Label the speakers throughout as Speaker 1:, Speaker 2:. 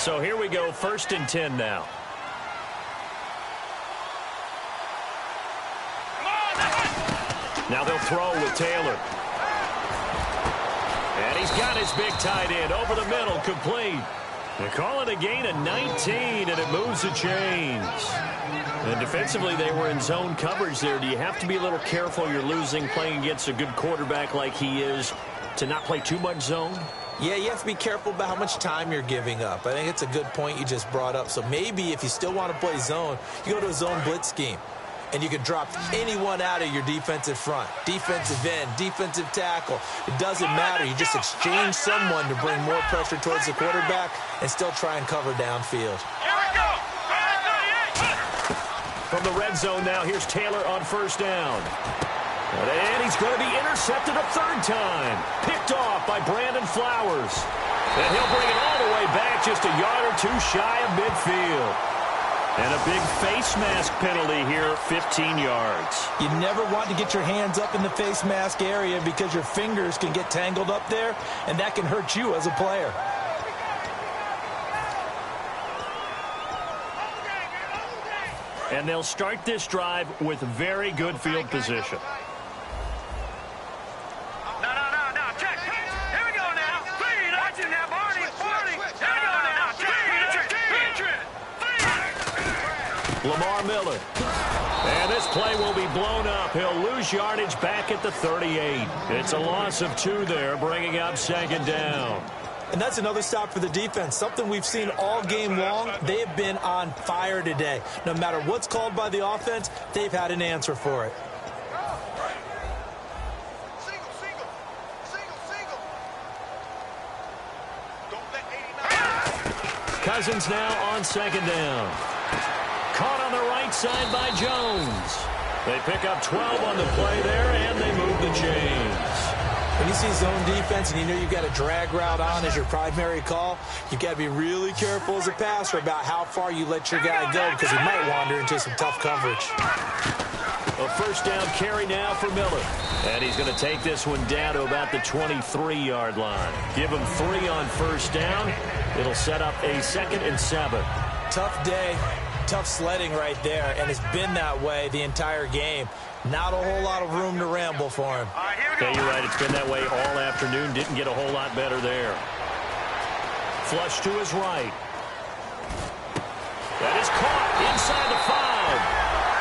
Speaker 1: So here we go, 1st and 10 now. Now they'll throw with Taylor. And he's got his big tight end over the middle, complete. They call it a gain of 19, and it moves the chains. And defensively, they were in zone coverage there. Do you have to be a little careful? You're losing, playing against a good quarterback like he is, to not play too much zone?
Speaker 2: Yeah, you have to be careful about how much time you're giving up. I think it's a good point you just brought up. So maybe if you still want to play zone, you go to a zone blitz scheme. And you can drop anyone out of your defensive front. Defensive end, defensive tackle. It doesn't matter. You just exchange someone to bring more pressure towards the quarterback and still try and cover downfield.
Speaker 3: Here we go.
Speaker 1: From the red zone now, here's Taylor on 1st down. And he's going to be intercepted a 3rd time. Picked off by Brandon Flowers. And he'll bring it all the way back just a yard or two shy of midfield. And a big face mask penalty here, 15 yards.
Speaker 2: You never want to get your hands up in the face mask area because your fingers can get tangled up there, and that can hurt you as a player.
Speaker 1: And they'll start this drive with very good field position. Lamar Miller. And this play will be blown up. He'll lose yardage back at the 38. It's a loss of 2 there, bringing up 2nd down.
Speaker 2: And that's another stop for the defense. Something we've seen all game long. They have been on fire today. No matter what's called by the offense, they've had an answer for it.
Speaker 1: Cousins now on 2nd down. Caught on the right side by Jones. They pick up 12 on the play there, and they move the chains.
Speaker 2: When you see zone defense and you know you've got a drag route on as your primary call, you've got to be really careful as a passer about how far you let your guy go because he might wander into some tough coverage.
Speaker 1: A 1st down carry now for Miller. And he's going to take this one down to about the 23-yard line. Give him 3 on 1st down. It'll set up a 2nd and 7.
Speaker 2: Tough day. Tough sledding right there, and it's been that way the entire game. Not a whole lot of room to ramble for him.
Speaker 1: Yeah, you're right. It's been that way all afternoon. Didn't get a whole lot better there. Flush to his right. That is caught inside the 5.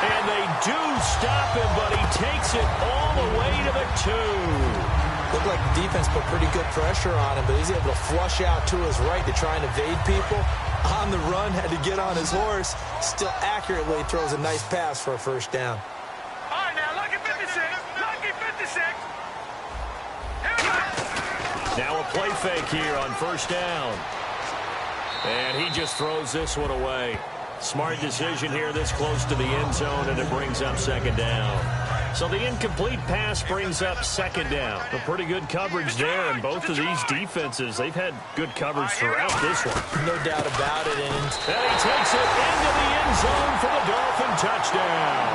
Speaker 1: And they do stop him, but he takes it all the way to the 2.
Speaker 2: Looked like the defense put pretty good pressure on him, but he's able to flush out to his right to try and evade people. On the run, had to get on his horse. Still accurately throws a nice pass for a 1st down.
Speaker 3: All right, now, lucky 56. Lucky 56. Here we go.
Speaker 1: Now a play fake here on 1st down. And he just throws this one away. Smart decision here this close to the end zone, and it brings up 2nd down. So the incomplete pass brings up 2nd down. A pretty good coverage there, and both of these defenses, they've had good coverage throughout this one.
Speaker 2: No doubt about it. And
Speaker 1: he takes it into the end zone for the Dolphin touchdown.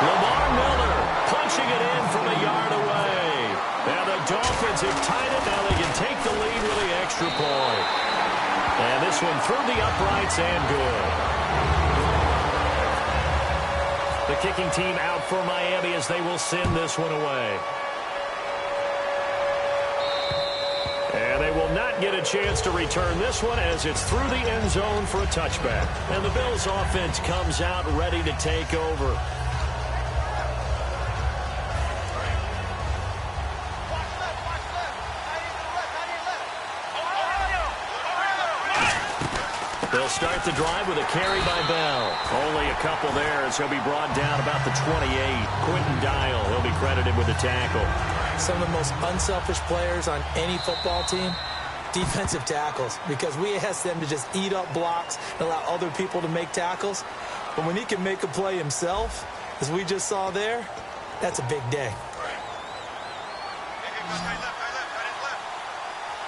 Speaker 1: Lamar Miller punching it in from a yard away. And the Dolphins have tied it. Now they can take the lead with the extra point. And this one through the uprights and good. The kicking team out for Miami as they will send this one away. And they will not get a chance to return this one as it's through the end zone for a touchback. And the Bills offense comes out ready to take over. They'll start the drive with a carry by Bell. Only a couple there as he'll be brought down about the 28. Quentin Dial, he'll be credited with the tackle.
Speaker 2: Some of the most unselfish players on any football team, defensive tackles, because we ask them to just eat up blocks and allow other people to make tackles. But when he can make a play himself, as we just saw there, that's a big day.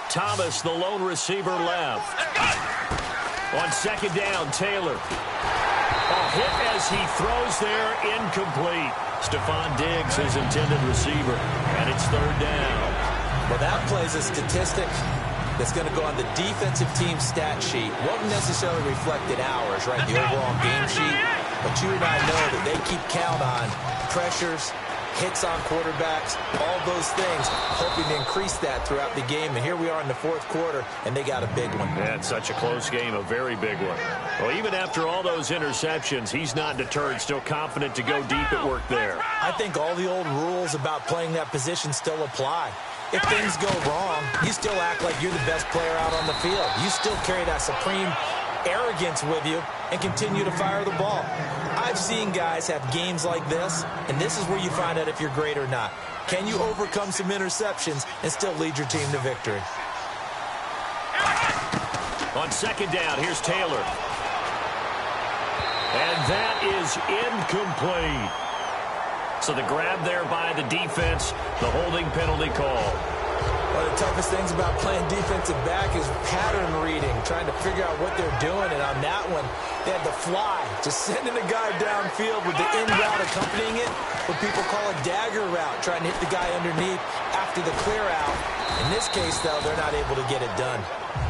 Speaker 1: Thomas, the lone receiver, left. On 2nd down, Taylor. A hit as he throws there, incomplete. Stephon Diggs, his intended receiver, and it's 3rd down.
Speaker 2: Well, that play's a statistic. that's going to go on the defensive team stat sheet. Won't necessarily reflect in hours, right, the overall game sheet. But you and I know that they keep count on pressures, hits on quarterbacks, all those things, hoping to increase that throughout the game. And here we are in the fourth quarter, and they got a big one.
Speaker 1: Yeah, it's such a close game, a very big one. Well, even after all those interceptions, he's not deterred, still confident to go deep at work there.
Speaker 2: I think all the old rules about playing that position still apply. If things go wrong, you still act like you're the best player out on the field. You still carry that supreme arrogance with you and continue to fire the ball. I've seen guys have games like this, and this is where you find out if you're great or not. Can you overcome some interceptions and still lead your team to victory?
Speaker 1: On second down, here's Taylor. And that is incomplete. So the grab there by the defense, the holding penalty call.
Speaker 2: One of the toughest things about playing defensive back is pattern reading, trying to figure out what they're doing. And on that one, they had the fly, just sending a guy downfield with the in route accompanying it, what people call a dagger route, trying to hit the guy underneath after the clear out. In this case, though, they're not able to get it done.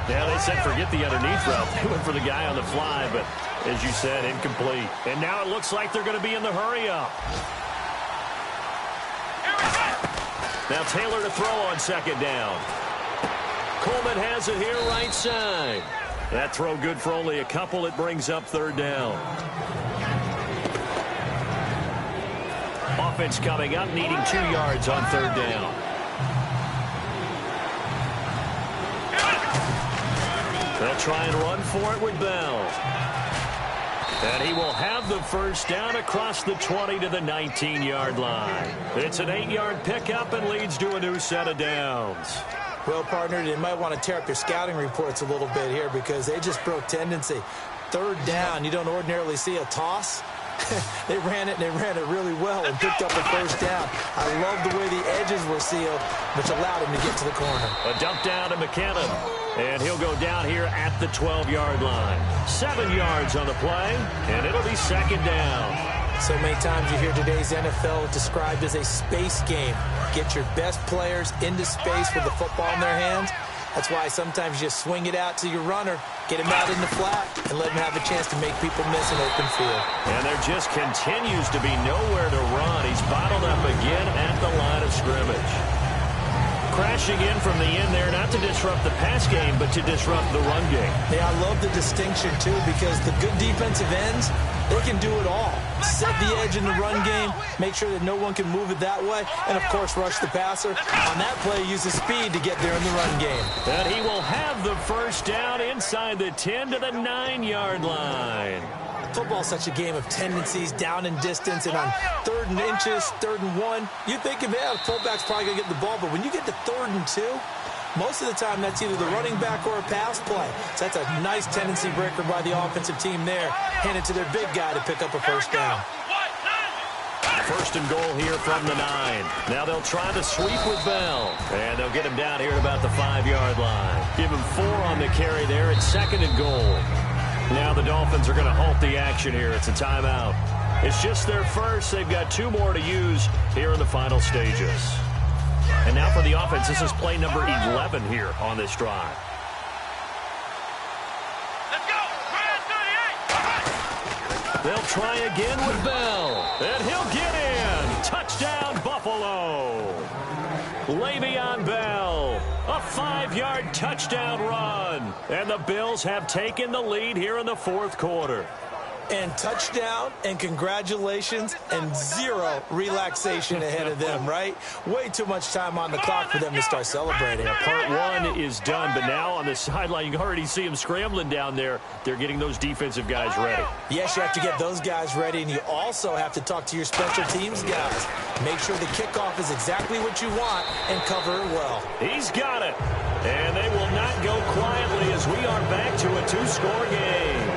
Speaker 1: Yeah, they said forget the underneath route. They went for the guy on the fly, but as you said, incomplete. And now it looks like they're going to be in the hurry-up. Now Taylor to throw on second down. Coleman has it here right side. That throw good for only a couple. It brings up third down. Offense coming up, needing 2 yards on third down. They'll try and run for it with Bell. And he will have the first down across the 20 to the 19-yard line. It's an 8-yard pickup and leads to a new set of downs.
Speaker 2: Well, partner, they might want to tear up their scouting reports a little bit here because they just broke tendency. Third down, you don't ordinarily see a toss. They ran it, and they ran it really well and picked up the first down. I love the way the edges were sealed, which allowed him to get to the corner.
Speaker 1: A dump down to McKinnon, and he'll go down here at the 12-yard line. 7 yards on the play, and it'll be second down.
Speaker 2: So many times you hear today's NFL described as a space game. Get your best players into space with the football in their hands. That's why sometimes you just swing it out to your runner, get him out in the flat, and let him have a chance to make people miss an open field.
Speaker 1: And there just continues to be nowhere to run. He's bottled up again at the line of scrimmage. Crashing in from the end there, not to disrupt the pass game, but to disrupt the run game.
Speaker 2: Yeah, I love the distinction, too, because the good defensive ends, they can do it all. Set the edge in the run game, make sure that no one can move it that way, and, of course, rush the passer. On that play, use the speed to get there in the run game.
Speaker 1: And he will have the first down inside the 10 to the 9-yard line.
Speaker 2: Football's such a game of tendencies, down and distance, and on 3rd and inches, 3rd and 1, you think, yeah, the fullback's probably going to get the ball, but when you get to 3rd and 2, most of the time that's either the running back or a pass play. So that's a nice tendency breaker by the offensive team there. Hand it to their big guy to pick up a first down.
Speaker 1: First and goal here from the 9. Now they'll try to sweep with Bell, and they'll get him down here at about the 5-yard line. Give him 4 on the carry there. It's second and goal. Now the Dolphins are going to halt the action here. It's a timeout. It's just their first. They've got 2 more to use here in the final stages. And now for the offense, this is play number 11 here on this drive.
Speaker 3: Let's go.
Speaker 1: They'll try again with Bell, and he'll get in. Touchdown, Buffalo. Le'Veon Bell, a 5-yard touchdown run. And the Bills have taken the lead here in the fourth quarter.
Speaker 2: And touchdown, and congratulations, and 0 relaxation ahead of them, right? Way too much time on the clock for them to start celebrating.
Speaker 1: Part 1 is done, but now on the sideline, you can already see them scrambling down there. They're getting those defensive guys ready.
Speaker 2: Yes, you have to get those guys ready, and you also have to talk to your special teams guys. Make sure the kickoff is exactly what you want and cover it well.
Speaker 1: He's got it. And they will not go quietly as we are back to a 2-score game.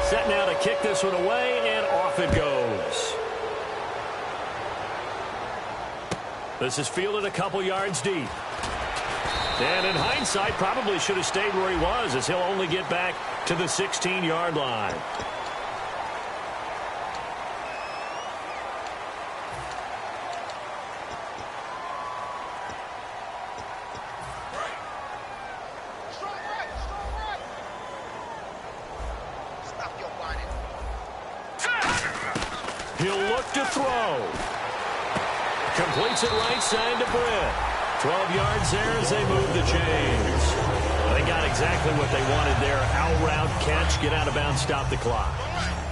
Speaker 1: Set now to kick this one away, and off it goes. This is fielded a couple yards deep. And in hindsight, probably should have stayed where he was, as he'll only get back to the 16-yard line. look to throw. Completes it right side to Britt. 12 yards there as they move the chains. They got exactly what they wanted there. Out route, catch, get out of bounds, stop the clock.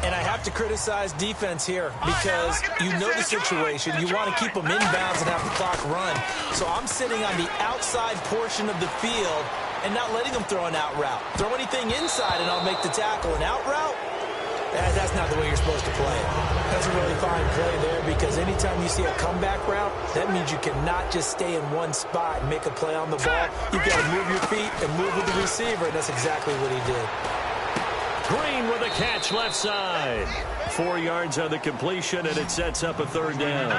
Speaker 2: And I have to criticize defense here because you know the situation. You want to keep them inbounds and have the clock run. So I'm sitting on the outside portion of the field and not letting them throw an out route. Throw anything inside and I'll make the tackle. An out route? That's not the way you're supposed to play it. That's a really fine play there because anytime you see a comeback route, that means you cannot just stay in one spot and make a play on the ball. You've got to move your feet and move with the receiver, and that's exactly what he did.
Speaker 1: Green with a catch left side. 4 yards on the completion, and it sets up a third down.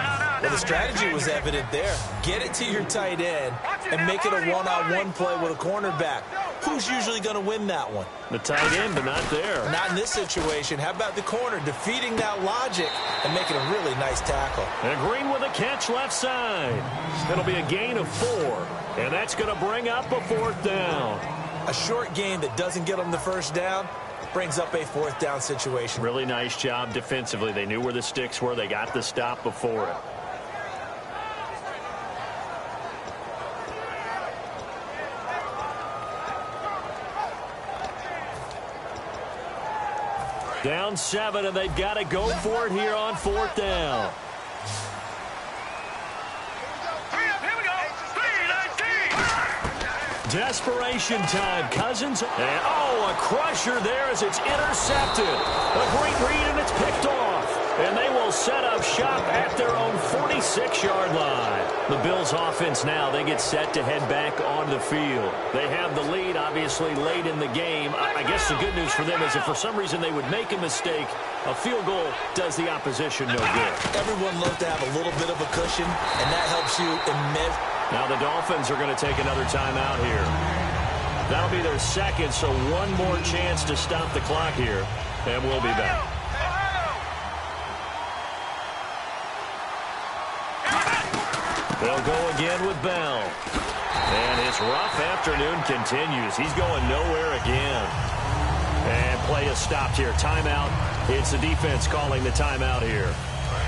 Speaker 2: Well, the strategy was evident there. Get it to your tight end and make it a one-on-one play with a cornerback. Who's usually going to win that one?
Speaker 1: The tight end, but not there.
Speaker 2: Not in this situation. How about the corner defeating that logic and making a really nice tackle?
Speaker 1: And Green with a catch left side. It'll be a gain of 4, and that's going to bring up a fourth down.
Speaker 2: A short gain that doesn't get them the first down brings up a fourth down situation.
Speaker 1: Really nice job defensively. They knew where the sticks were. They got the stop before it. Down 7, and they've got to go for it here on fourth down. Desperation time. Cousins. And, a crusher there as it's intercepted. A great read, and it's picked off. And they will set up shop at their own 46-yard line. The Bills' offense now, they get set to head back on the field. They have the lead, obviously, late in the game. I guess the good news for them is if for some reason they would make a mistake, a field goal does the opposition no good.
Speaker 2: Everyone loves to have a little bit of a cushion, and that helps you immense.
Speaker 1: Now the Dolphins are going to take another timeout here. That'll be their second, so one more chance to stop the clock here, and we'll be back. They'll go again with Bell. And his rough afternoon continues. He's going nowhere again. And play is stopped here. Timeout. It's the defense calling the timeout here.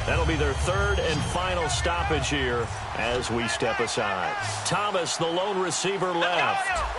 Speaker 1: That'll be their third and final stoppage here as we step aside. Thomas, the lone receiver, left.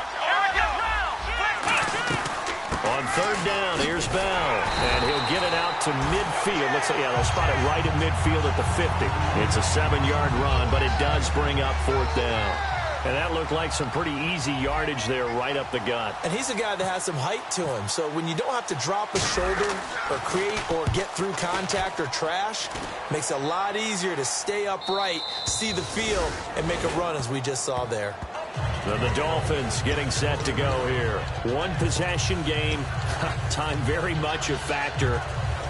Speaker 1: On third down, here's Bell. And he'll get it out to midfield. Looks like, they'll spot it right at midfield at the 50. It's a 7-yard run, but it does bring up fourth down. And that looked like some pretty easy yardage there right up the gut.
Speaker 2: And he's a guy that has some height to him. So when you don't have to drop a shoulder or create or get through contact or trash, makes it a lot easier to stay upright, see the field, and make a run as we just saw there.
Speaker 1: The Dolphins getting set to go here. One possession game. Time very much a factor.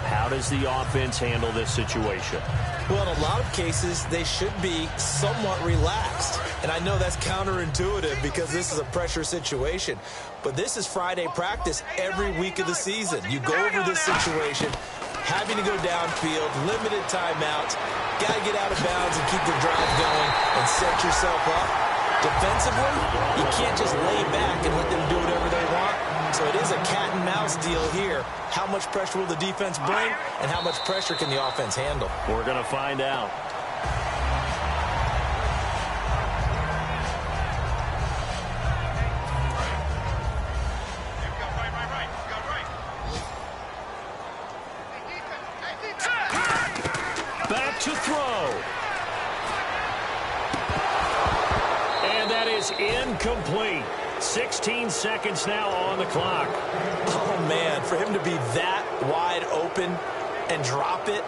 Speaker 1: How does the offense handle this situation?
Speaker 2: Well, in a lot of cases, they should be somewhat relaxed. And I know that's counterintuitive because this is a pressure situation. But this is Friday practice every week of the season. You go over this situation, having to go downfield, limited timeouts, got to get out of bounds and keep the drive going and set yourself up. Defensively, you can't just lay back and let them do whatever they want. So it is a cat and mouse deal here. How much pressure will the defense bring, and how much pressure can the offense handle?
Speaker 1: We're going to find out. Back to throw. And that is incomplete. 16 seconds now on the clock.
Speaker 2: Oh, man, for him to be that wide open and drop it.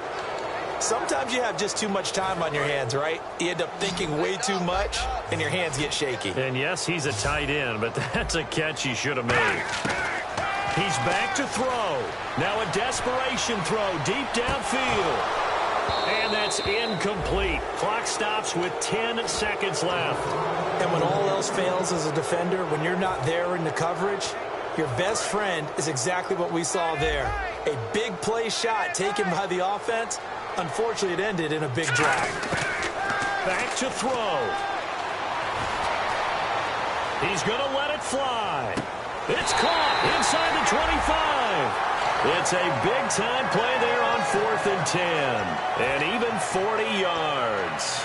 Speaker 2: Sometimes you have just too much time on your hands, right? You end up thinking way too much, and your hands get shaky.
Speaker 1: And yes, he's a tight end, but that's a catch he should have made. He's back to throw. Now a desperation throw deep downfield. And that's incomplete. Clock stops with 10 seconds left.
Speaker 2: And when all else fails as a defender, when you're not there in the coverage, your best friend is exactly what we saw there. A big play shot taken by the offense. Unfortunately, it ended in a big drop.
Speaker 1: Back to throw. He's going to let it fly. It's caught inside the 25. It's a big-time play there on 4th and 10. And even 40 yards.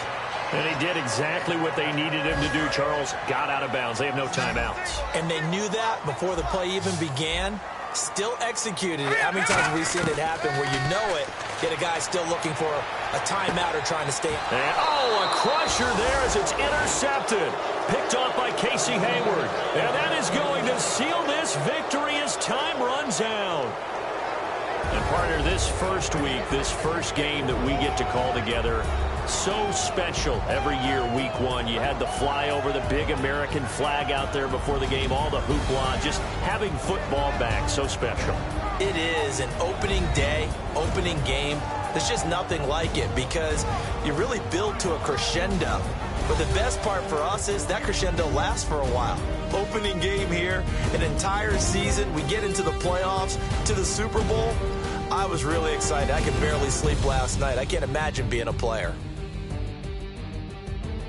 Speaker 1: And he did exactly what they needed him to do, Charles. Got out of bounds. They have no timeouts.
Speaker 2: And they knew that before the play even began. Still executed it. How many times have we seen it happen where you know it, yet a guy still looking for a timeout or trying to stay?
Speaker 1: And, a crusher there as it's intercepted. Picked off by Casey Hayward. And that is going to seal this victory as time runs out. And partner, this first week, this first game that we get to call together, so special every year, week one. You had the flyover, the big American flag out there before the game, all the hoopla, just having football back, so special.
Speaker 2: It is an opening day, opening game. There's just nothing like it because you really build to a crescendo. But the best part for us is that crescendo lasts for a while. Opening game here, an entire season. We get into the playoffs, to the Super Bowl. I was really excited. I could barely sleep last night. I can't imagine being a player.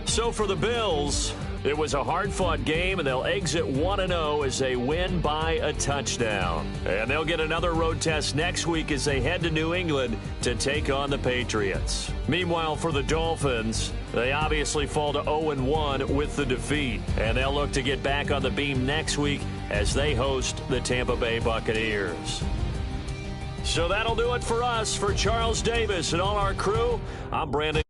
Speaker 1: So for the Bills, it was a hard-fought game, and they'll exit 1-0 as they win by a touchdown. And they'll get another road test next week as they head to New England to take on the Patriots. Meanwhile, for the Dolphins, they obviously fall to 0-1 with the defeat. And they'll look to get back on the beam next week as they host the Tampa Bay Buccaneers. So that'll do it for us. For Charles Davis and all our crew, I'm Brandon.